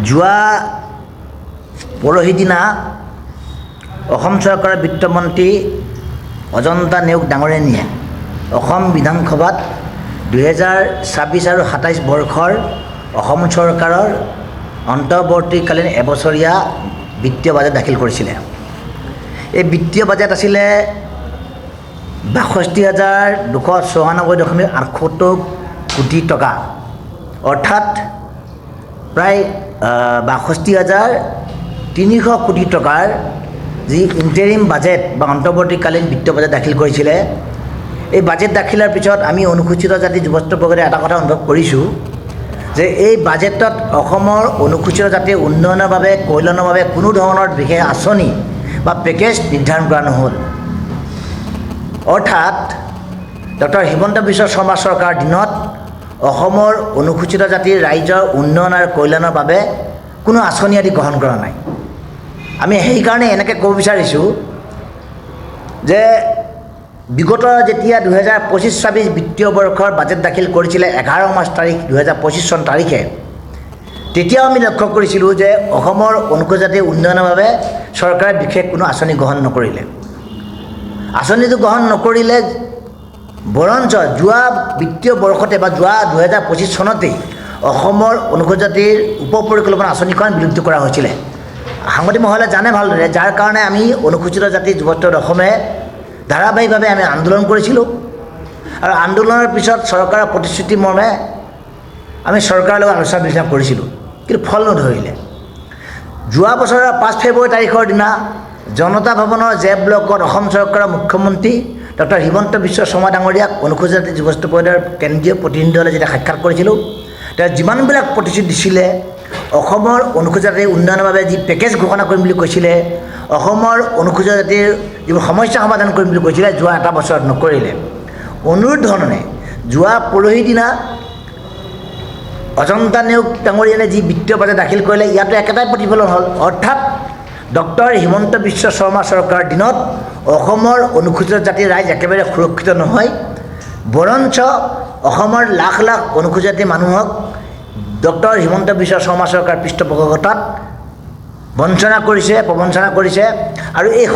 যোৱা পৰহি দিনা অসম চৰকাৰৰ বিত্তমন্ত্ৰী অজন্তা নেওগ ডাঙৰীয়ানীয়ে অসম বিধানসভাত 2026 আৰু 27 বৰ্ষৰ অসম চৰকাৰৰ অন্তৰ্বৰ্তীকালীন এবছৰীয়া বিত্তীয় বাজেট দাখিল কৰিছিলে। এই বিত্তীয় বাজেট আছিলে 62,294.78 কোটি টকা, অৰ্থাৎ প্ৰায় 62,300 কোটি টকাৰ যি ইণ্টাৰিম বাজেট বা অন্তৰ্বৰ্তীকালীন বিত্তীয় বাজেট দাখিল কৰিছিলে। এই বাজেট দাখিলৰ পিছত আমি অনুসূচিত জাতি যুৱস্ত বৰ্গৰে এটা কথা অনুভৱ কৰিছোঁ যে এই বাজেটত অসমৰ অনুসূচিত জাতিৰ উন্নয়নৰ বাবে কল্যাণৰ বাবে কোনো ধৰণৰ বিশেষ আঁচনি বা পেকেজ নিৰ্ধাৰণ কৰা নহ'ল। অৰ্থাৎ ডক্টৰ হিমন্ত বিশ্ব শৰ্মা চৰকাৰৰ দিনত অসমৰ অনুসূচিত জাতিৰ ৰাইজৰ উন্নয়ন আৰু কল্যাণৰ বাবে কোনো আঁচনি আদি গ্ৰহণ কৰা নাই। আমি সেইকাৰণে এনেকৈ ক'ব বিচাৰিছোঁ যে বিগত যেতিয়া 2025-26 বিত্তীয় বৰ্ষৰ বাজেট দাখিল কৰিছিলে 11 মাৰ্চ তাৰিখ 2025 চন তাৰিখে, তেতিয়াও আমি লক্ষ্য কৰিছিলোঁ যে অসমৰ অনুসূচিত জাতিৰ উন্নয়নৰ বাবে চৰকাৰে বিশেষ কোনো আঁচনি গ্ৰহণ নকৰিলে। আঁচনিটো গ্ৰহণ নকৰিলে, বৰঞ্চ যোৱা বিত্তীয় বৰ্ষতে বা যোৱা 2025 চনতেই অসমৰ অনুসূচিত জাতিৰ উপ পৰিকল্পনা আঁচনিখন বিলুপ্তি কৰা হৈছিলে। সাংবাদিক মহলে জানে ভালদৰে, যাৰ কাৰণে আমি অনুসূচিত জাতি যুৱত্ব অসমে ধাৰাবাহিকভাৱে আমি আন্দোলন কৰিছিলোঁ আৰু আন্দোলনৰ পিছত চৰকাৰৰ প্ৰতিশ্ৰুতি মৰ্মে আমি চৰকাৰৰ লগত আলোচনা বিলোচনা কৰিছিলোঁ, কিন্তু ফল নধৰিলে। যোৱা বছৰৰ 5 ফেব্ৰুৱাৰী তাৰিখৰ দিনা জনতা ভৱনৰ জেপ ব্লকত অসম চৰকাৰৰ মুখ্যমন্ত্ৰী ডক্টৰ হিমন্ত বিশ্ব শৰ্মা ডাঙৰীয়াক অনুসূচিত জাতি যুৱস্ত পৰিষদৰ কেন্দ্ৰীয় প্ৰতিনিধি দলে যেতিয়া সাক্ষাৎ কৰিছিলোঁ, তেওঁ যিমানবিলাক প্ৰতিশ্ৰুতি দিছিলে, অসমৰ অনুসূচিত জাতিৰ উন্নয়নৰ বাবে যি পেকেজ ঘোষণা কৰিম বুলি কৈছিলে, অসমৰ অনুসূচিত জাতিৰ যিবোৰ সমস্যা সমাধান কৰিম বুলি কৈছিলে, যোৱা এটা বছৰত নকৰিলে। অনুৰূপ ধৰণে যোৱা পৰহি দিনা অজন্তা নেওগ ডাঙৰীয়ানে যি বিত্তীয় বাজেট দাখিল কৰিলে, ইয়াতো একেটাই প্ৰতিফলন হ'ল। অৰ্থাৎ ডক্টৰ হিমন্ত বিশ্ব শৰ্মা চৰকাৰৰ দিনত অসমৰ অনুসূচিত জাতিৰ ৰাইজ একেবাৰে সুৰক্ষিত নহয়, বৰঞ্চ অসমৰ লাখ লাখ অনুসূচিত জাতিৰ মানুহক ডক্টৰ হিমন্ত বিশ্ব শৰ্মা চৰকাৰৰ পৃষ্ঠপোষকতাত বঞ্চনা কৰিছে, প্ৰবঞ্চনা কৰিছে। আৰু এই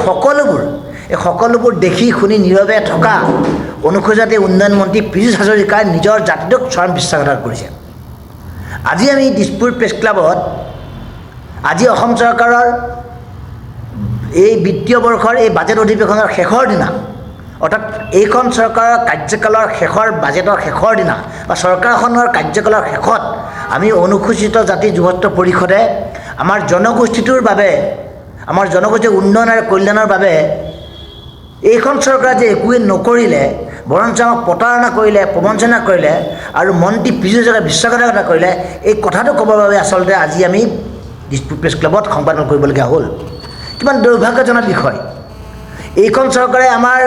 সকলোবোৰ দেখি শুনি নীৰৱে থকা অনুসূচিত জাতি উন্নয়ন মন্ত্ৰী পীযুষ হাজৰিকাই নিজৰ জাতিটোক চৰম বিশ্বাসঘাতক কৰিছে। আজি আমি দিছপুৰ প্ৰেছ ক্লাবত আজি অসম চৰকাৰৰ এই বিত্তীয় বৰ্ষৰ এই বাজেট অধিৱেশনৰ শেষৰ দিনা, অৰ্থাৎ এইখন চৰকাৰৰ কাৰ্যকালৰ শেষৰ বাজেটৰ শেষৰ দিনা বা চৰকাৰখনৰ কাৰ্যকালৰ শেষত আমি অনুসূচিত জাতি যুৱত্ব পৰিষদে আমাৰ জনগোষ্ঠীটোৰ বাবে, আমাৰ জনগোষ্ঠীৰ উন্নয়ন আৰু কল্যাণৰ বাবে এইখন চৰকাৰে যে একোৱে নকৰিলে, বৰঞ্চ আমাক প্ৰতাৰণা কৰিলে, প্ৰবঞ্চনা কৰিলে আৰু মন্ত্ৰী পীযুষ হাজৰিকাই বিশ্বাসঘাতকতা কৰিলে, এই কথাটো ক'বৰ বাবে আচলতে আজি আমি দিছপুৰ প্ৰেছ ক্লাবত সম্পাদন কৰিবলগীয়া হ'ল। কিমান দুৰ্ভাগ্যজনক বিষয়। এইখন চৰকাৰে আমাৰ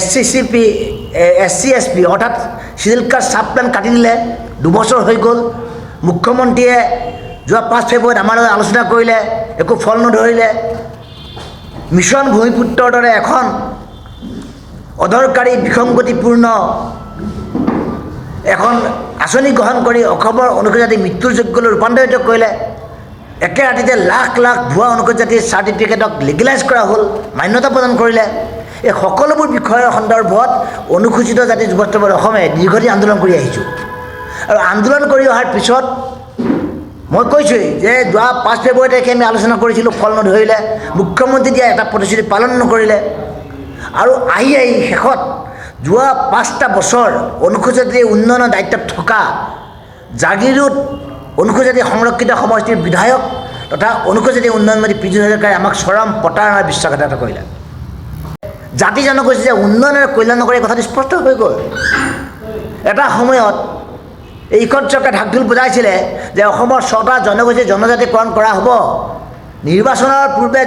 SC/ST অৰ্থাৎ চিডিউল কাষ্ট চাব প্লেন কাটি দিলে। 2 বছৰ হৈ গ'ল। মুখ্যমন্ত্ৰীয়ে যোৱা 5 ফেব্ৰুৱাৰীত আমাৰ লগত আলোচনা কৰিলে, একো ফল নধৰিলে। মিছন ভূমিপুত্ৰৰ দৰে এখন অদৰকাৰী বিসংগতিপূৰ্ণ এখন আঁচনি গ্ৰহণ কৰি অসমৰ অনুসূচিত জাতি মৃত্যুৰ যোগ্যলৈ ৰূপান্তৰিত কৰিলে। একে ৰাতিতে লাখ লাখ ভুৱা অনুসূচিত জাতিৰ চাৰ্টিফিকেটক লিগেলাইজ কৰা হ'ল, মান্যতা প্ৰদান কৰিলে। এই সকলোবোৰ বিষয়ৰ সন্দৰ্ভত অনুসূচিত জাতি যুৱত্ব অসমে দীৰ্ঘদিন আন্দোলন কৰি আহিছোঁ। আৰু আন্দোলন কৰি অহাৰ পিছত মই কৈছোঁৱেই যে যোৱা 5 ফেব্ৰুৱাৰী তাৰিখে আমি আলোচনা কৰিছিলোঁ, ফল নধৰিলে। মুখ্যমন্ত্ৰী দিয়া এটা প্ৰতিশ্ৰুতি পালন নকৰিলে। আৰু আহি শেষত যোৱা 5টা বছৰ অনুসূচিত জাতিৰ উন্নয়নৰ দায়িত্বত থকা জাগিৰোড অনুসূচিত জাতি সংৰক্ষিত সমষ্টিৰ বিধায়ক তথা অনুসূচিত জাতি উন্নয়ন মন্ত্ৰী পীযুষ হাজৰিকাই আমাক চৰম প্ৰতাৰণা বিশ্বাসঘাতকতা কৰিলে। জাতি জনগোষ্ঠী যে উন্নয়ন আৰু কল্যাণ নকৰে, কথাটো স্পষ্ট হৈ গ'ল। এটা সময়ত এইখন চৰকাৰে ঢাক ঢোল বজাইছিলে যে অসমৰ 6টা জনগোষ্ঠীৰ জনজাতিকৰণ কৰা হ'ব, নিৰ্বাচনৰ পূৰ্বে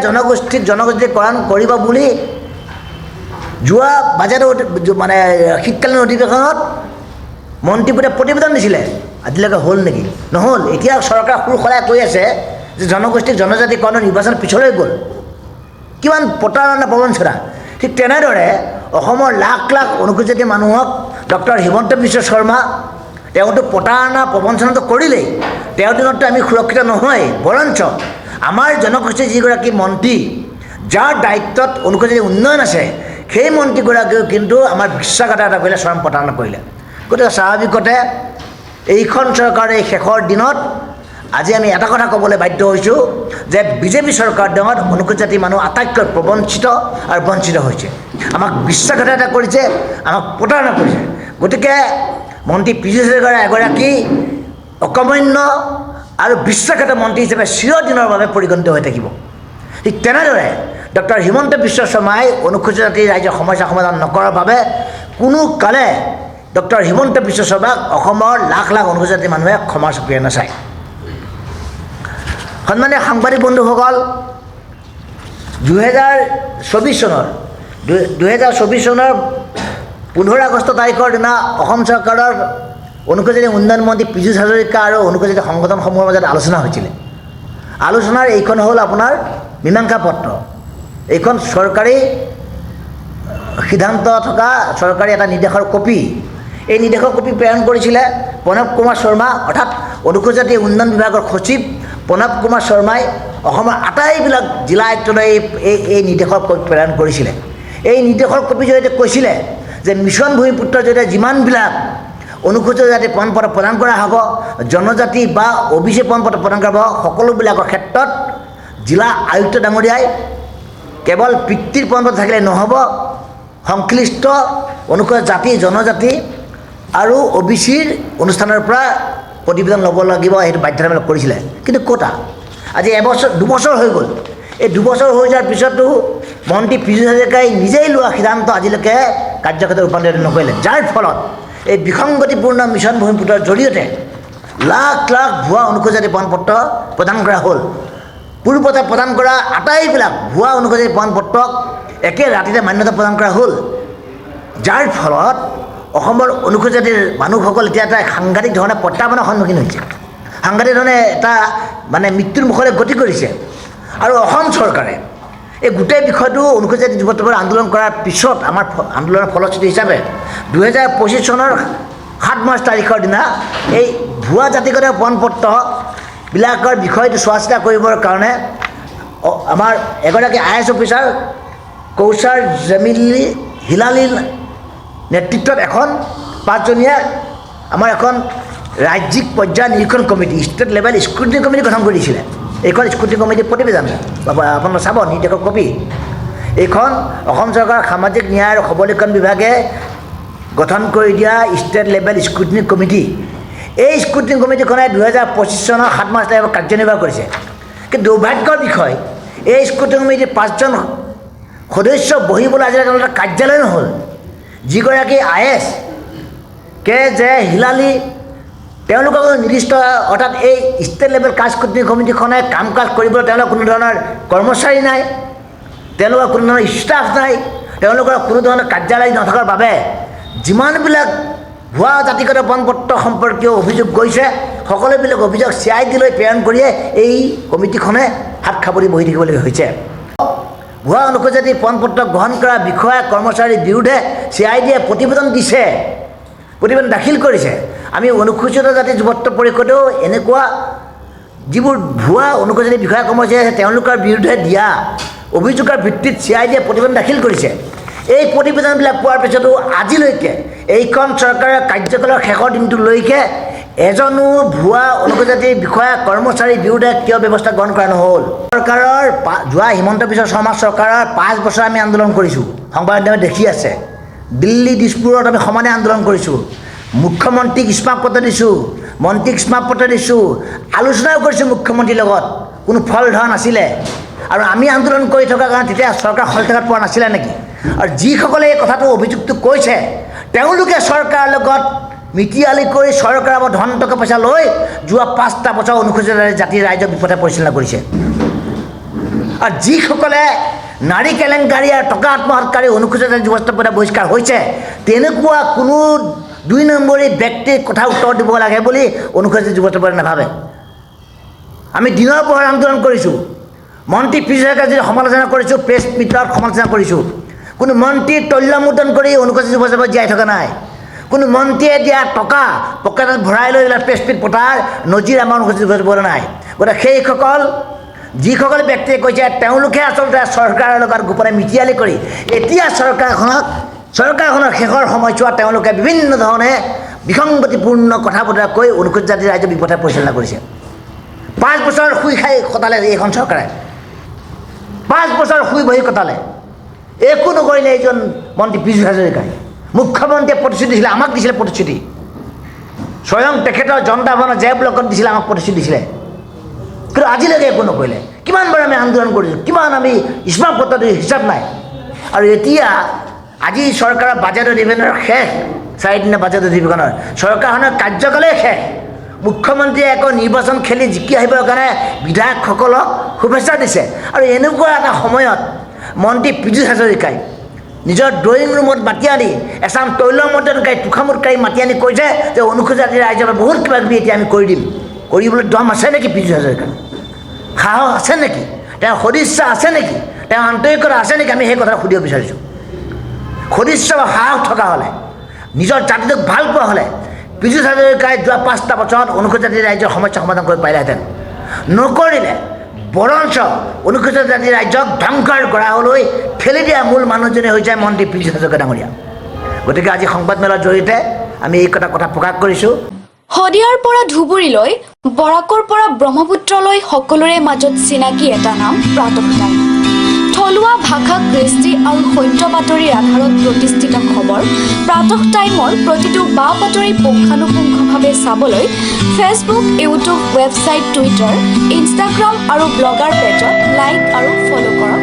জনগোষ্ঠীকৰণ কৰিব বুলি যোৱা বাজেট শীতকালীন অধিৱেশনত মন্ত্ৰীপদে প্ৰতিবেদন দিছিলে। আজিলৈকে হ'ল নেকি? নহ'ল। এতিয়া চৰকাৰে সুৰ সলাই কৈ আছে যে জনজাতিকৰণৰ নিৰ্বাচন পিছলৈ গ'ল। কিমান প্ৰতাৰণা প্ৰবঞ্চনা। ঠিক তেনেদৰে অসমৰ লাখ লাখ অনুসূচিত জাতি মানুহক ডক্টৰ হিমন্ত বিশ্ব শৰ্মা তেওঁতো প্ৰতাৰণা প্ৰবঞ্চনাটো কৰিলেই, তেওঁৰ দিনততো আমি সুৰক্ষিত নহয়। বৰঞ্চ আমাৰ জনগোষ্ঠীৰ যিগৰাকী মন্ত্ৰী, যাৰ দায়িত্বত অনুসূচিত উন্নয়ন আছে, সেই মন্ত্ৰীগৰাকীও কিন্তু আমাৰ বিশ্বাসঘাতকতা কৰিলে, চৰম প্ৰতাৰণা কৰিলে। গতিকে স্বাভাৱিকতে এইখন চৰকাৰৰ এই শেষৰ দিনত আজি আমি এটা কথা ক'বলৈ বাধ্য হৈছোঁ যে বিজেপি চৰকাৰ দিনত অনুসূচিত জাতিৰ মানুহ আটাইতকৈ প্ৰবঞ্চিত আৰু বঞ্চিত হৈছে। আমাক বিশ্বাসঘাতকতা কৰিছে, আমাক প্ৰতাৰণা কৰিছে। গতিকে মন্ত্ৰী পীযুষ হাজৰিকা এগৰাকী অকৰ্মণ্য আৰু বিশ্বাসঘাতক মন্ত্ৰী হিচাপে চিৰদিনৰ বাবে পৰিগণিত হৈ থাকিব। ঠিক তেনেদৰে ডক্টৰ হিমন্ত বিশ্ব শৰ্মাই অনুসূচিত জাতিৰ ৰাইজৰ সমস্যা সমাধান নকৰাৰ বাবে কোনো কালে ডক্টৰ হিমন্ত বিশ্ব শৰ্মাক অসমৰ লাখ লাখ অনুসূচিত জাতিৰ মানুহে ক্ষমাৰ চকুৰে নাচায়। সন্মানীয় সাংবাদিক বন্ধুসকল, 2024 চনৰ 15 আগষ্ট তাৰিখৰ দিনা অসম চৰকাৰৰ অনুসূচিত উন্নয়ন মন্ত্ৰী পীযুষ হাজৰিকা আৰু অনুসূচিত সংগঠনসমূহৰ মাজত আলোচনা হৈছিলে। আলোচনাৰ এইখন হ'ল আপোনাৰ মীমাংসা পত্ৰ। এইখন চৰকাৰী সিদ্ধান্ত থকা চৰকাৰী এটা নিৰ্দেশৰ কপি। এই নিৰ্দেশৰ কপি প্ৰেৰণ কৰিছিলে প্ৰণৱ কুমাৰ শৰ্মা, অৰ্থাৎ অনুসূচিত জাতি উন্নয়ন বিভাগৰ সচিব প্ৰণৱ কুমাৰ শৰ্মাই অসমৰ আটাইবিলাক জিলা আয়ুক্তলৈ এই নিৰ্দেশৰ কপি প্ৰেৰণ কৰিছিলে। এই নিৰ্দেশৰ কপিৰ জৰিয়তে কৈছিলে যে মিছন ভূমিপুত্ৰৰ জৰিয়তে যিমানবিলাক অনুসূচিত জাতি প্ৰমাণপত্ৰ প্ৰদান কৰা হ'ব, জনজাতি বা OBC প্ৰমাণপত্ৰ প্ৰদান কৰা হ'ব, সকলোবিলাকৰ ক্ষেত্ৰত জিলা আয়ুক্ত ডাঙৰীয়াই কেৱল পিতৃৰ প্ৰমাণপত্ৰ থাকিলে নহ'ব, সংশ্লিষ্ট অনুসূচিত জাতি, জনজাতি আৰু OBCৰ অনুষ্ঠানৰ পৰা প্ৰতিবেদন ল'ব লাগিব, সেইটো বাধ্যতামূলক কৰিছিলে। কিন্তু ক'তা আজি দুবছৰ হৈ গ'ল। এই দুবছৰ হৈ যোৱাৰ পিছতো মন্ত্ৰী পীযুষ হাজৰিকাই নিজেই লোৱা সিদ্ধান্ত আজিলৈকে কাৰ্যক্ষেত্ৰত ৰূপান্তৰিত নকৰিলে, যাৰ ফলত এই বিসংগতিপূৰ্ণ মিছন ভূমিপুত্ৰৰ জৰিয়তে লাখ লাখ ভুৱা অনুসূচিত জাতি প্ৰমাণপত্ৰ প্ৰদান কৰা হ'ল। পূৰ্বতে প্ৰদান কৰা আটাইবিলাক ভুৱা অনুসূচিত জাতি প্ৰমাণপত্ৰক একে ৰাতিতে মান্যতা প্ৰদান কৰা হ'ল, যাৰ ফলত অসমৰ অনুসূচিত জাতিৰ মানুহসকল এতিয়া এটা সাংঘাতিক ধৰণে প্ৰত্যাহ্বানৰ সন্মুখীন হৈছে, সাংঘাতিক ধৰণে এটা মৃত্যুৰ মুখলৈ গতি কৰিছে। আৰু অসম চৰকাৰে এই গোটেই বিষয়টো অনুসূচিত জাতি যুৱত্বৰ আন্দোলন কৰাৰ পিছত আমাৰ আন্দোলনৰ ফলশ্ৰুতি হিচাপে 2025 চনৰ 7 মাৰ্চ তাৰিখৰ দিনা এই ভুৱা জাতিগত প্ৰমাণপত্ৰবিলাকৰ বিষয়টো চোৱা চিতা কৰিবৰ কাৰণে আমাৰ এগৰাকী IAS অফিচাৰ কৌচাৰ জমিলি হিলালীৰ নেতৃত্বত এখন 5জনীয়া আমাৰ এখন ৰাজ্যিক পৰ্যায়ৰ নিৰীক্ষণ committee, state level scrutiny committee গঠন কৰিছিলে। এইখন স্ক্ৰুটিনি কমিটিৰ প্ৰতিবেদন আপোনালোকে চাব, নিৰ্দেশৰ কপি। এইখন অসম চৰকাৰৰ সামাজিক ন্যায় আৰু সবলীকৰণ বিভাগে গঠন কৰি দিয়া ষ্টেট লেভেল স্ক্ৰুটিনি কমিটি। এই স্ক্ৰুটিনি কমিটিখনে 2025 চনৰ 7 মাৰ্চ তাৰিখত কাৰ্যনিৰ্বাহ কৰিছে। কিন্তু দুৰ্ভাগ্যৰ বিষয়, এই স্ক্ৰুটিনি কমিটিৰ 5জন সদস্য বহিবলৈ আজিলৈকে এটা কাৰ্যালয় নহ'ল। যিগৰাকী IAS KJ হিলালী, তেওঁলোকক নিৰ্দিষ্ট অৰ্থাৎ এই ষ্টেট লেভেল কাষ্ট স্ক্ৰুটিনি কমিটিখনে কাম কাজ কৰিবলৈ তেওঁলোকৰ কোনো ধৰণৰ কৰ্মচাৰী নাই, তেওঁলোকৰ কোনো ধৰণৰ ষ্টাফ নাই, তেওঁলোকৰ কোনো ধৰণৰ কাৰ্যালয় নথকাৰ বাবে যিমানবিলাক ভুৱা জাতিগত প্ৰমাণপত্ৰ সম্পৰ্কীয় অভিযোগ গৈছে, সকলোবিলাক অভিযোগ CID লৈ প্ৰেৰণ কৰিয়ে এই কমিটিখনে হাত খাবৰি বহি থাকিবলগীয়া হৈছে। ভুৱা অনুসূচিত জাতি প্ৰমাণপত্ৰ গ্ৰহণ কৰা বিষয়া কৰ্মচাৰীৰ বিৰুদ্ধে CIDয়ে প্ৰতিবেদন দিছে, প্ৰতিবেদন দাখিল কৰিছে। আমি অনুসূচিত জাতি যুৱত্ব পৰিষদেও এনেকুৱা যিবোৰ ভুৱা অনুসূচিত জাতি বিষয়া কৰ্মচাৰী আছে তেওঁলোকৰ বিৰুদ্ধে দিয়া অভিযোগৰ ভিত্তিত CIDয়ে প্ৰতিবেদন দাখিল কৰিছে। এই প্ৰতিবেদনবিলাক পোৱাৰ পিছতো আজিলৈকে এইখন চৰকাৰৰ কাৰ্যকালৰ শেষৰ দিনটোলৈকে এজনো ভুৱা অনুসূচিত জাতিৰ বিষয়া কৰ্মচাৰীৰ বিৰুদ্ধে কিয় ব্যৱস্থা গ্ৰহণ কৰা নহ'ল? চৰকাৰৰ যোৱা হিমন্ত বিশ্ব শৰ্মা চৰকাৰৰ 5 বছৰ আমি আন্দোলন কৰিছোঁ, সংবাদ মাধ্যমে দেখি আছে। দিল্লী দিছপুৰত আমি সমানে আন্দোলন কৰিছোঁ, মুখ্যমন্ত্ৰীক স্মাৰকপত্ৰ দিছোঁ, মন্ত্ৰীক স্মাৰকপত্ৰ দিছোঁ, আলোচনাও কৰিছোঁ মুখ্যমন্ত্ৰীৰ লগত, কোনো ফল ধৰা নাছিলে। আৰু আমি আন্দোলন কৰি থকাৰ কাৰণে তেতিয়া চৰকাৰ সলতেকাত পোৱা নাছিলে নেকি? আৰু যিসকলে এই কথাটো অভিযোগটো কৈছে তেওঁলোকে চৰকাৰৰ লগত মিতিৰালি কৰি চৰকাৰৰ পৰা ধন টকা পইচা লৈ যোৱা 5টা বছৰ অনুসূচিত জাতিৰ ৰাইজক বিপথে পৰিচালনা কৰিছে। আৰু যিসকলে নাৰী কেলেংকাৰী আৰু টকা আত্মহৎকাৰী অনুসূচিত জাতি যুৱত্বৰ পৰা বহিষ্কাৰ হৈছে, তেনেকুৱা কোনো 2 নম্বৰী ব্যক্তিৰ কথা উত্তৰ দিব লাগে বুলি অনুসূচিত যুৱত্বৰ পৰা নাভাবে। আমি দিনৰ পোহৰ আন্দোলন কৰিছোঁ, মন্ত্ৰী পীযুষ হাজৰিকাৰ যদি সমালোচনা কৰিছোঁ, প্ৰেছ মিটত সমালোচনা কৰিছোঁ। কোনো মন্ত্ৰীৰ তল্যমুদ্ৰণ কৰি অনুসূচিত যুৱত্বৰ জীয়াই থকা নাই, কোনো মন্ত্ৰীয়ে দিয়া টকা পকেটত ভৰাই লৈ প্ৰেছপিট পতাৰ নজিৰ আমাৰ অনুসূচিত পৰা নাই। গতিকে সেইসকল যিসকল ব্যক্তিয়ে কৈছে তেওঁলোকে আচলতে চৰকাৰৰ লগত গোপনে মিটিয়ালি কৰি এতিয়া চৰকাৰখনৰ শেষৰ সময়ছোৱাত তেওঁলোকে বিভিন্ন ধৰণে বিসংগতিপূৰ্ণ কথা বতৰা কৈ অনুসূচিত জাতি ৰাইজৰ বিপথে পৰিচালনা কৰিছে। 5 বছৰ শুই খাই কটালে এইখন চৰকাৰে, 5 বছৰ শুই বহি কটালে, একো নকৰিলে এইজন মন্ত্ৰী পীযুষ হাজৰিকাই। মুখ্যমন্ত্ৰীয়ে প্ৰতিশ্ৰুতি দিছিলে, আমাক দিছিলে প্ৰতিশ্ৰুতি, স্বয়ং তেখেতৰ জনতা ভৱনৰ জে ব্লকত দিছিলে, আমাক প্ৰতিশ্ৰুতি দিছিলে, কিন্তু আজিলৈকে একো নকৰিলে। কিমানবাৰ আমি আন্দোলন কৰিছোঁ, কিমান আমি স্মাৰকপত্ৰ দি হিচাপ নাই। আৰু এতিয়া আজি চৰকাৰৰ বাজেট অধিৱেশনৰ শেষ 4 দিনৰ বাজেট অধিৱেশনৰ চৰকাৰখনৰ কাৰ্যকালেই শেষ। মুখ্যমন্ত্ৰীয়ে আকৌ নিৰ্বাচন খেলি জিকি আহিবৰ কাৰণে বিধায়কসকলক শুভেচ্ছা দিছে। আৰু এনেকুৱা এটা সময়ত মন্ত্ৰী পীযুষ হাজৰিকাই নিজৰ ড্ৰয়িং ৰুমত মাতি আনি এচাম তৈলমৰ্দনকাৰী তোষামোদকাৰী মাতি আনি কৈছে যে অনুসূচিত জাতি ৰাইজৰ বহুত কিবা কিবি এতিয়া আমি কৰি দিম। কৰিবলৈ দম আছে নেকি পীযুষ হাজৰিকাৰ? সাহস আছে নেকি? তেওঁৰ সদিচ্ছা আছে নেকি? তেওঁৰ আন্তৰিকতা আছে নেকি? আমি সেই কথা সুধিব বিচাৰিছোঁ। সদিচ্ছা বা সাহস থকা হ'লে, নিজৰ জাতিটোক ভাল পোৱা হ'লে পীযুষ হাজৰিকাই যোৱা 5টা বছৰত অনুসূচিত জাতি ৰাইজৰ সমস্যা সমাধান কৰিব পাৰিলেহেঁতেন। নকৰিলে বৰঞ্চ অনুসূচিত জাতি ৰাইজক ধ্বংসৰ গৰাহলৈ ঠেলি দিয়া মূল মানুহজনে হৈ যায় মন্ত্ৰী পীযুষ হাজৰিকা ডাঙৰীয়া। গতিকে আজি সংবাদমেলৰ জৰিয়তে আমি এই কথা প্ৰকাশ কৰিছোঁ। শদিয়াৰ পৰা ধুবুৰীলৈ, বৰাকৰ পৰা ব্ৰহ্মপুত্ৰলৈ সকলোৰে মাজত চিনাকি এটা নাম প্ৰাতঃ টাইম। থলুৱা ভাষা, কৃষ্টি আৰু সত্য বাতৰিৰ আধাৰত প্ৰতিষ্ঠিত খবৰ প্ৰাতঃ টাইমৰ প্ৰতিটো বা বাতৰি পুংখানুপুংখভাৱে চাবলৈ Facebook, YouTube, website, Twitter, Instagram আৰু ব্লগাৰ পেজত লাইক আৰু ফ'ল' কৰক।